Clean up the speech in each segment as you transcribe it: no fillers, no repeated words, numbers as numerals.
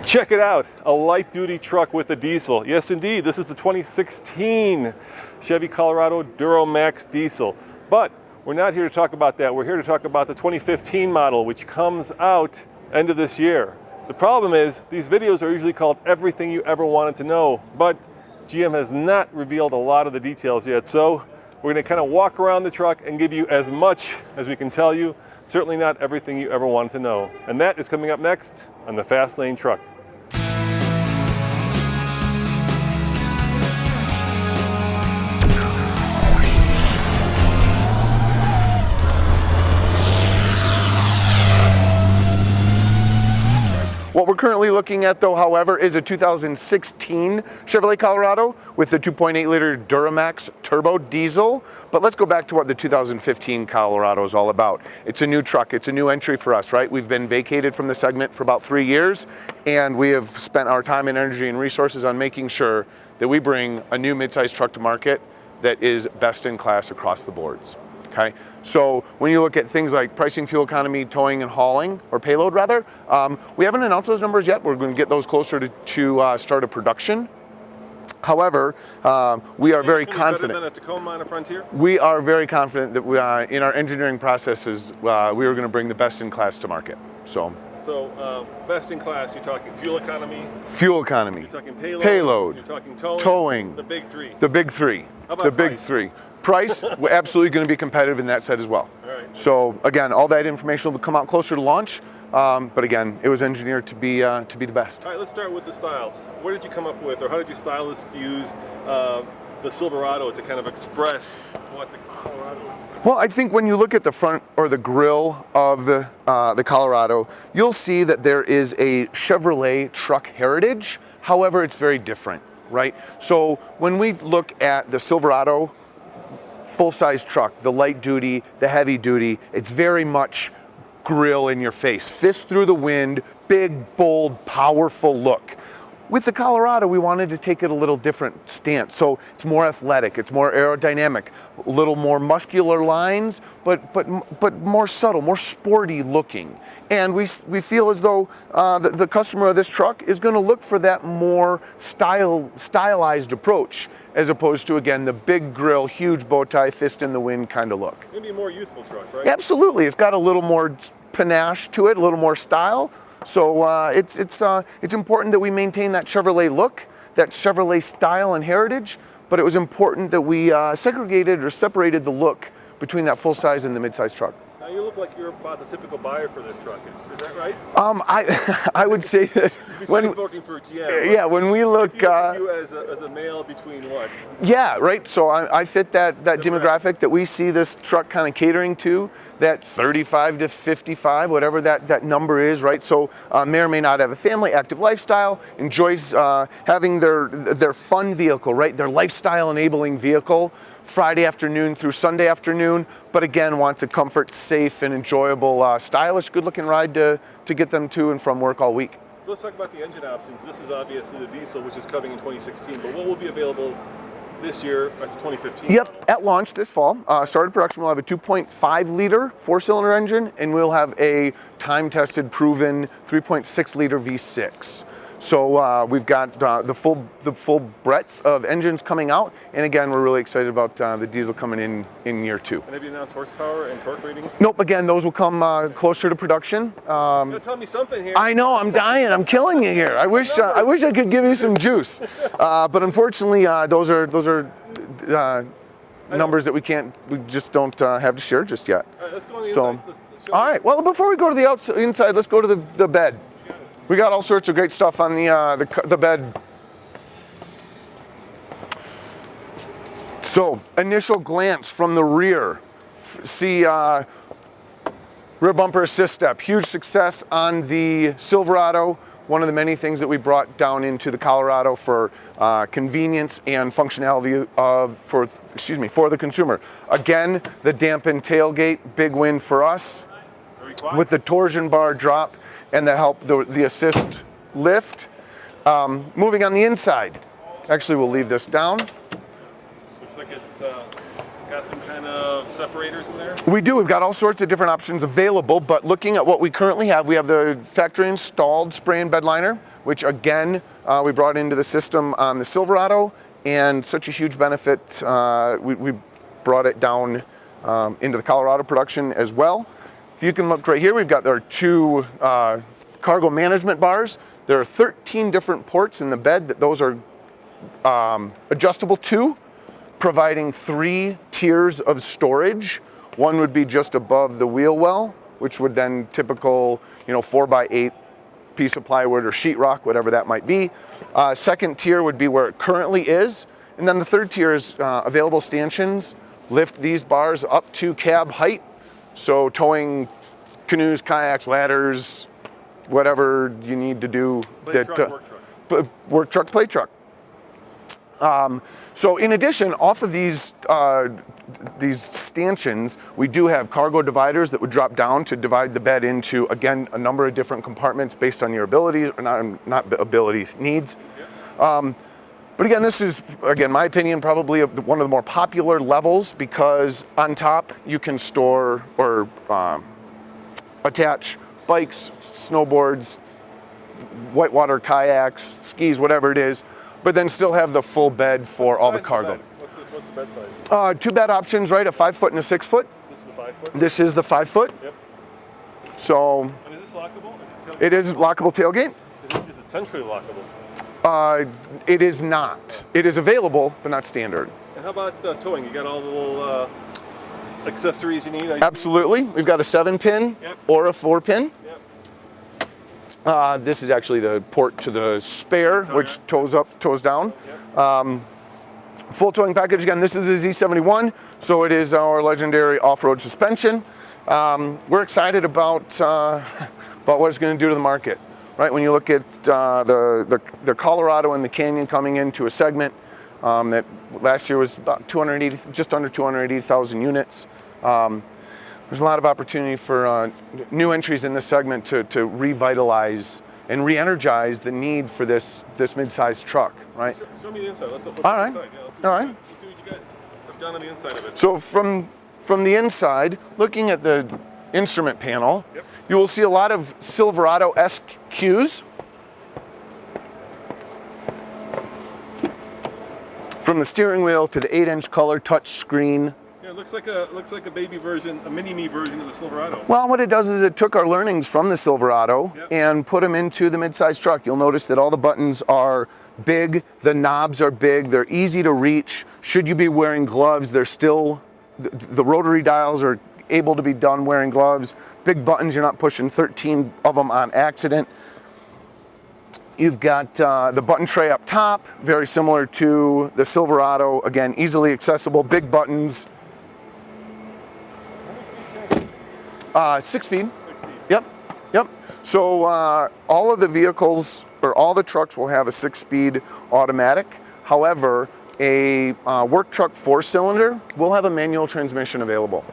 Check it out, a light-duty truck with a diesel. Yes, indeed, this is the 2016 Chevy Colorado Duramax diesel. But we're not here to talk about that. We're here to talk about the 2015 model, which comes out end of this year. The problem is, these videos are usually called everything you ever wanted to know, but GM has not revealed a lot of the details yet. So we're gonna kind of walk around the truck and give you as much as we can tell you. Certainly not everything you ever wanted to know. And that is coming up next on the Fast Lane Truck. What we're currently looking at, though, however, is a 2016 Chevrolet Colorado with the 2.8-liter Duramax turbo diesel. But let's go back to what the 2015 Colorado is all about. It's a new truck. It's a new entry for us, right? We've been vacated from the segment for about 3 years, and we have spent our time and energy and resources on making sure that we bring a new midsize truck to market that is best in class across the boards. Okay, so when you look at things like pricing, fuel economy, towing and hauling, or payload rather, we haven't announced those numbers yet. We're going to get those closer to start of production. However, we are very confident. Better than a Tacoma on a Frontier? We are very confident that we, in our engineering processes, we are going to bring the best in class to market. So best in class, you're talking fuel economy? Fuel economy. You're talking payload? You're talking towing? The big three? The big three. How about the big price? Three. Price, we're absolutely going to be competitive in that side as well. All right. So again, all that information will come out closer to launch. But again, it was engineered to be the best. All right, let's start with the style. Where did you come up with, or how did you stylists use the Silverado to kind of express what the Colorado is? Well, I think when you look at the front or the grille of the Colorado, you'll see that there is a Chevrolet truck heritage. However, it's very different, right? So when we look at the Silverado full-size truck, the light duty, the heavy duty, it's very much grill in your face, fist through the wind, big, bold, powerful look. With the Colorado, we wanted to take it a little different stance. So it's more athletic, it's more aerodynamic, a little more muscular lines, but more subtle, more sporty looking. And we feel as though the customer of this truck is going to look for that more stylized approach, as opposed to, again, the big grill, huge bow tie, fist in the wind kind of look. Maybe a more youthful truck, right? Absolutely. It's got a little more panache to it, a little more style. So it's important that we maintain that Chevrolet look, that Chevrolet style and heritage, but it was important that we segregated or separated the look between that full-size and the mid-size truck. Now you look like you're about the typical buyer for this truck. Is that right? I would say that when working for GM. Yeah, when we look, you as a male between what? Yeah, right. So I fit that demographic that we see this truck kind of catering to, that 35 to 55, whatever that number is, right? So may or may not have a family, active lifestyle, enjoys having their fun vehicle, right? Their lifestyle enabling vehicle, Friday afternoon through Sunday afternoon, but again wants a comfort, safe, and enjoyable, stylish, good-looking ride to get them to and from work all week. So let's talk about the engine options. This is obviously the diesel, which is coming in 2016, but what will be available this year as 2015? Yep, at launch this fall, started production, we'll have a 2.5-liter four-cylinder engine, and we'll have a time-tested, proven 3.6-liter V6. So we've got the full breadth of engines coming out, and again, we're really excited about the diesel coming in year 2. And have you announced horsepower and torque ratings? Nope. Again, those will come closer to production. You gotta tell me something here. I know. I'm dying. I'm killing you here. I wish I could give you some juice, but unfortunately, those are numbers that we just don't have to share just yet. All right, let's go on the inside. All right. Well, before we go to the inside, let's go to the bed. We got all sorts of great stuff on the bed. So, initial glance from the rear. See rear bumper assist step. Huge success on the Silverado. One of the many things that we brought down into the Colorado for convenience and functionality for the consumer. Again, the dampened tailgate, big win for us. With the torsion bar drop and the assist lift. Moving on the inside. Actually, we'll leave this down. Looks like it's got some kind of separators in there? We do. We've got all sorts of different options available, but looking at what we currently have, we have the factory installed spray and bed liner, which again, we brought into the system on the Silverado, and such a huge benefit, we brought it down into the Colorado production as well. If you can look right here, we've got our two cargo management bars. There are 13 different ports in the bed that those are adjustable to, providing 3 tiers of storage. One would be just above the wheel well, which would then typical, 4x8 piece of plywood or sheetrock, whatever that might be. Second tier would be where it currently is. And then the third tier is available stanchions. Lift these bars up to cab height. So towing canoes, kayaks, ladders, whatever you need to do. Play truck, work truck. Work truck, play truck. So in addition, off of these stanchions, we do have cargo dividers that would drop down to divide the bed into, again, a number of different compartments based on your abilities, or not abilities, needs. But again, this is, again, my opinion, probably one of the more popular levels, because on top you can store or attach bikes, snowboards, whitewater kayaks, skis, whatever it is, but then still have the full bed for all the cargo. What's the bed size? 2 bed options, right? A 5-foot and a 6-foot. This is the 5-foot? This is the 5-foot. Yep. So. And is this lockable? It is lockable tailgate. Is it centrally lockable? It is not. It is available, but not standard. And how about towing? You got all the little accessories you need? Absolutely. We've got a 7-pin or a 4-pin. Yep. This is actually the port to the spare, which tows up, tows down. Yep. Full towing package. Again, this is a Z71, so it is our legendary off-road suspension. We're excited about what it's going to do to the market. Right, when you look at the Colorado and the Canyon coming into a segment that last year was about just under 280,000 units. There's a lot of opportunity for new entries in this segment to revitalize and re-energize the need for this mid-sized truck, right? Show me the inside. Let's All inside. right. Yeah, let's All right. Let's see what you guys have done on the inside of it. So from the inside, looking at the instrument panel, you will see a lot of Silverado-esque cues. From the steering wheel to the 8-inch color touch screen. Yeah, it looks like a baby version, a mini-me version of the Silverado. Well, what it does is it took our learnings from the Silverado and put them into the mid-size truck. You'll notice that all the buttons are big, the knobs are big, they're easy to reach. Should you be wearing gloves, they're still, the rotary dials are able to be done wearing gloves. Big buttons, you're not pushing 13 of them on accident. You've got the button tray up top, very similar to the Silverado. Again, easily accessible, big buttons. 6-speed. 6-speed. Yep. So all of the vehicles, or all the trucks, will have a 6-speed automatic. However, a work truck 4-cylinder will have a manual transmission available.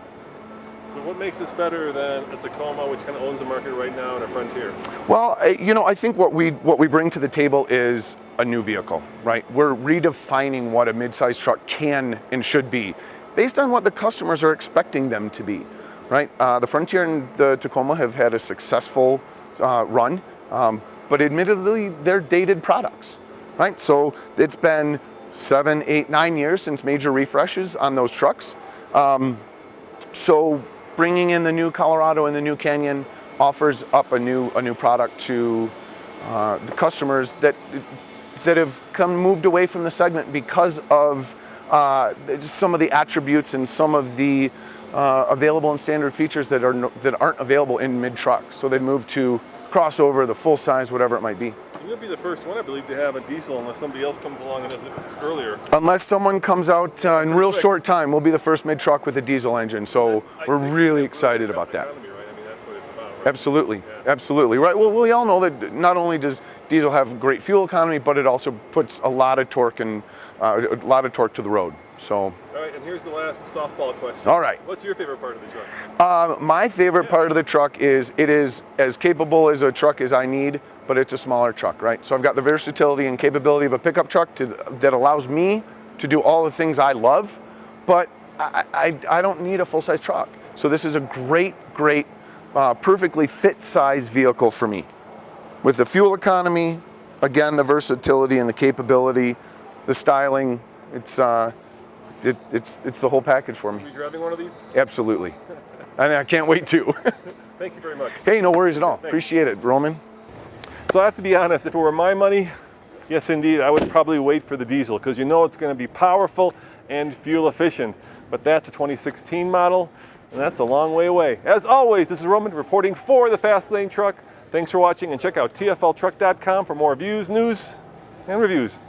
So what makes this better than a Tacoma, which kind of owns the market right now, and a Frontier? Well, I think what we bring to the table is a new vehicle, right? We're redefining what a mid-sized truck can and should be, based on what the customers are expecting them to be, right? The Frontier and the Tacoma have had a successful run, but admittedly, they're dated products, right? So it's been 7, 8, 9 years since major refreshes on those trucks. So bringing in the new Colorado and the new Canyon offers up a new product to the customers that have moved away from the segment because of some of the attributes and some of the available and standard features that aren't available in mid-truck. So they moved to crossover, the full size, whatever it might be. You'll be the first one, I believe, to have a diesel unless somebody else comes along and does it earlier. Unless someone comes out in real short time, we'll be the first mid-truck with a diesel engine. So we're really excited about that. Economy, right? I mean, that's what it's about, right? Absolutely, absolutely. Right. Well, we all know that not only does diesel have great fuel economy, but it also puts a lot of torque to the road. So. All right, and here's the last softball question. All right. What's your favorite part of the truck? My favorite part of the truck is it is as capable as a truck as I need, but it's a smaller truck, right? So I've got the versatility and capability of a pickup truck that allows me to do all the things I love, but I don't need a full-size truck. So this is a great, perfectly fit size vehicle for me. With the fuel economy, again, the versatility and the capability, the styling, it's the whole package for me. Are you driving one of these? Absolutely. And I can't wait to. Thank you very much. Hey, no worries at all. Thanks. Appreciate it, Roman. So I have to be honest, if it were my money, yes indeed, I would probably wait for the diesel because you know it's going to be powerful and fuel efficient. But that's a 2016 model, and that's a long way away. As always, this is Roman reporting for the Fast Lane Truck. Thanks for watching, and check out TFLTruck.com for more views, news, and reviews.